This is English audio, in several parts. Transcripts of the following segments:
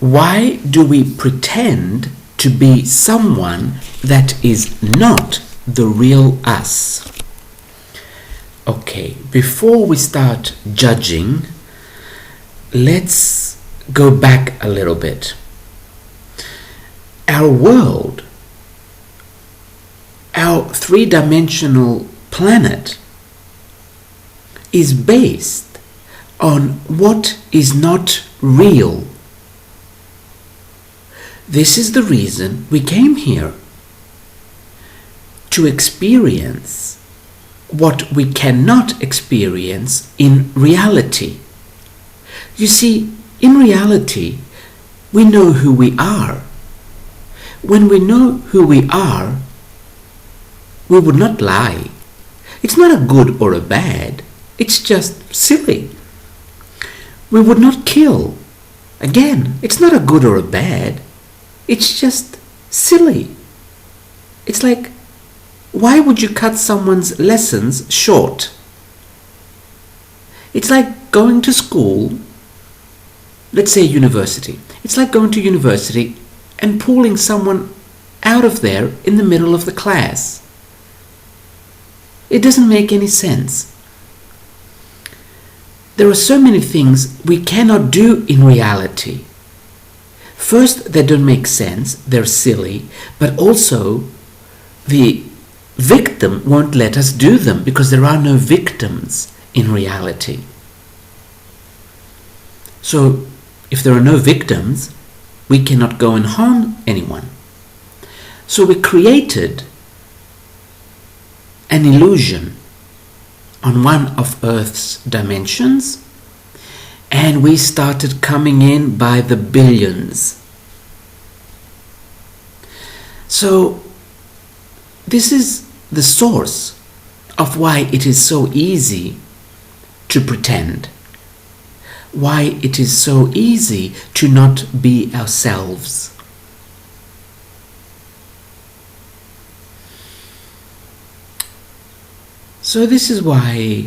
Why do we pretend to be someone that is not the real us? Okay, before we start judging, let's go back a little bit. Our world, our three-dimensional planet, is based on what is not real. This is the reason we came here, to experience what we cannot experience in reality. You see, in reality, we know who we are. When we know who we are, we would not lie. It's not a good or a bad, it's just silly. We would not kill. Again, it's not a good or a bad, it's just silly. It's like, why would you cut someone's lessons short? It's like going to school, let's say university. It's like going to university and pulling someone out of there in the middle of the class. It doesn't make any sense. There are so many things we cannot do in reality. First, they don't make sense, they're silly, but also the victim won't let us do them because there are no victims in reality. So, if there are no victims, we cannot go and harm anyone. So we created an illusion on one of Earth's dimensions, and we started coming in by the billions. So this is the source of why it is so easy to pretend, why it is so easy to not be ourselves. So this is why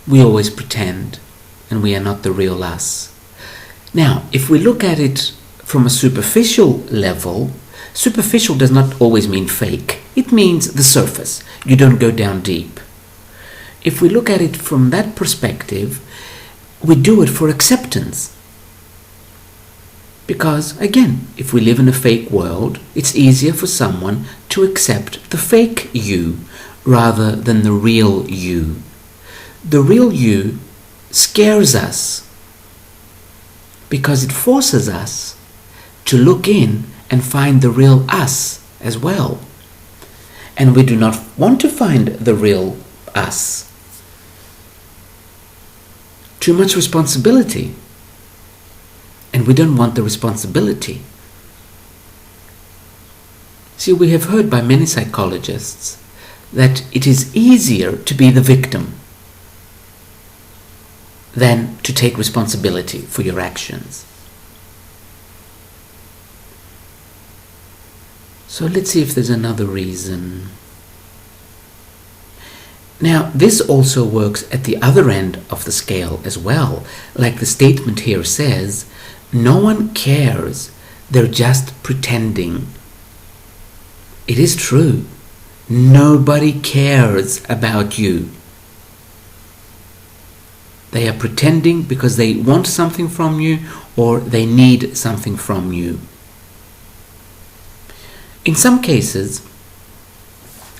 we always pretend and we are not the real us. Now, if we look at it from a superficial level, superficial does not always mean fake. It means the surface. You don't go down deep. If we look at it from that perspective, we do it for acceptance. Because, again, if we live in a fake world, it's easier for someone to accept the fake you rather than the real you. The real you scares us because it forces us to look in and find the real us as well. And we do not want to find the real us. Too much responsibility. And we don't want the responsibility. See, we have heard by many psychologists that it is easier to be the victim than to take responsibility for your actions. So let's see if there's another reason. Now, this also works at the other end of the scale as well. Like the statement here says, no one cares, they're just pretending. It is true. Nobody cares about you. They are pretending because they want something from you or they need something from you. In some cases,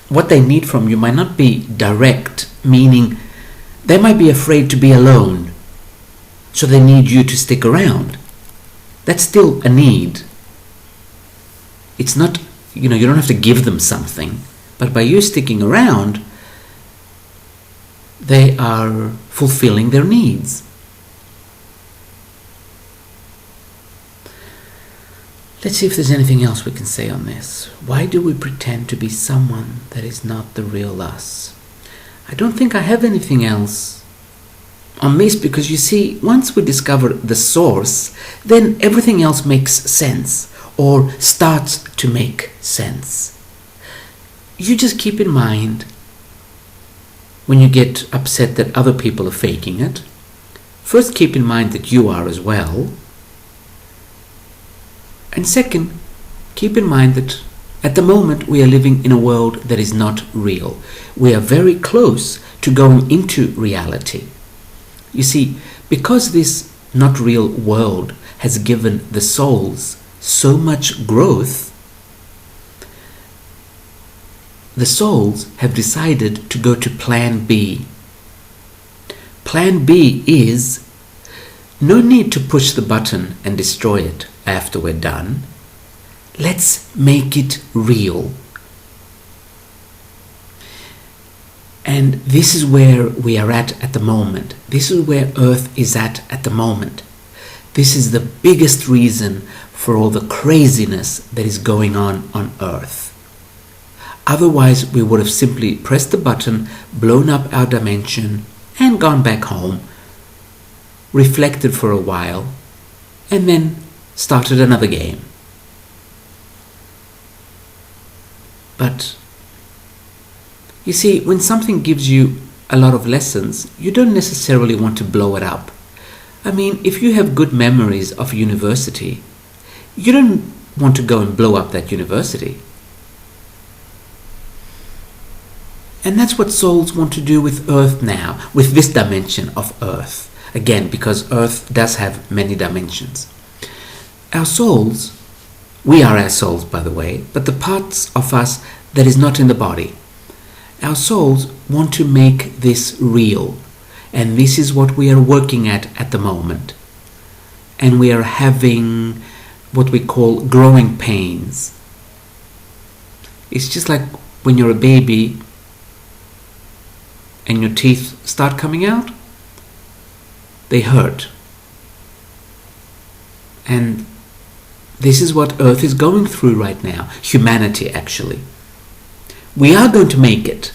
what they need from you might not be direct, meaning they might be afraid to be alone, so they need you to stick around. That's still a need. It's not, you don't have to give them something, but by you sticking around, they are fulfilling their needs. Let's see if there's anything else we can say on this. Why do we pretend to be someone that is not the real us? I don't think I have anything else on this because you see, once we discover the source, then everything else makes sense or starts to make sense. You just keep in mind when you get upset that other people are faking it, first keep in mind that you are as well. And second, keep in mind that at the moment we are living in a world that is not real. We are very close to going into reality. You see, because this not real world has given the souls so much growth, the souls have decided to go to plan B. Plan B is no need to push the button and destroy it after we're done. Let's make it real. And this is where we are at the moment. This is where Earth is at the moment. This is the biggest reason for all the craziness that is going on Earth. Otherwise, we would have simply pressed the button, blown up our dimension, and gone back home, reflected for a while, and then started another game. But you see, when something gives you a lot of lessons, you don't necessarily want to blow it up. I mean, if you have good memories of university, you don't want to go and blow up that university. And that's what souls want to do with Earth now, with this dimension of Earth. Again, because Earth does have many dimensions. Our souls, we are our souls, by the way, but the parts of us that is not in the body. Our souls want to make this real, and this is what we are working at the moment. And we are having what we call growing pains. It's just like when you're a baby and your teeth start coming out. They hurt. And this is what Earth is going through right now. Humanity, actually. We are going to make it,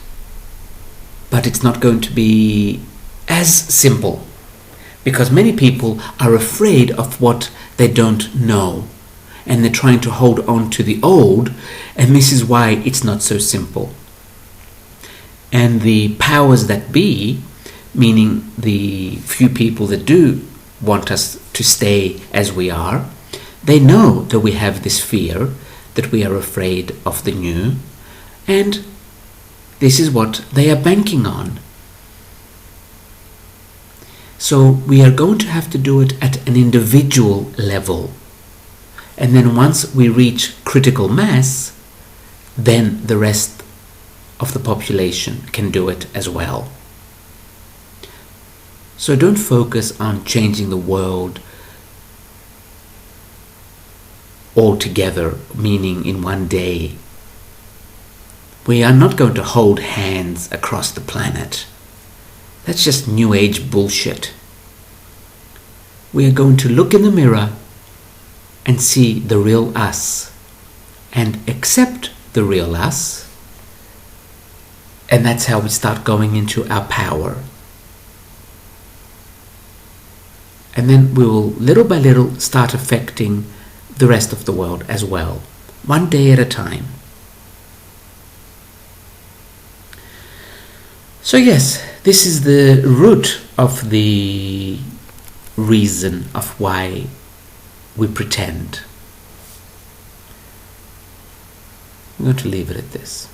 but it's not going to be as simple, because many people are afraid of what they don't know, and they're trying to hold on to the old, and this is why it's not so simple. And the powers that be, meaning the few people that do want us to stay as we are, they know that we have this fear, that we are afraid of the new, and this is what they are banking on. So we are going to have to do it at an individual level. And then once we reach critical mass, then the rest of the population can do it as well. So don't focus on changing the world altogether, meaning in one day. We are not going to hold hands across the planet. That's just New Age bullshit. We are going to look in the mirror and see the real us and accept the real us. And that's how we start going into our power. And then we will little by little start affecting the rest of the world as well, one day at a time. So yes, this is the root of the reason of why we pretend. I'm going to leave it at this.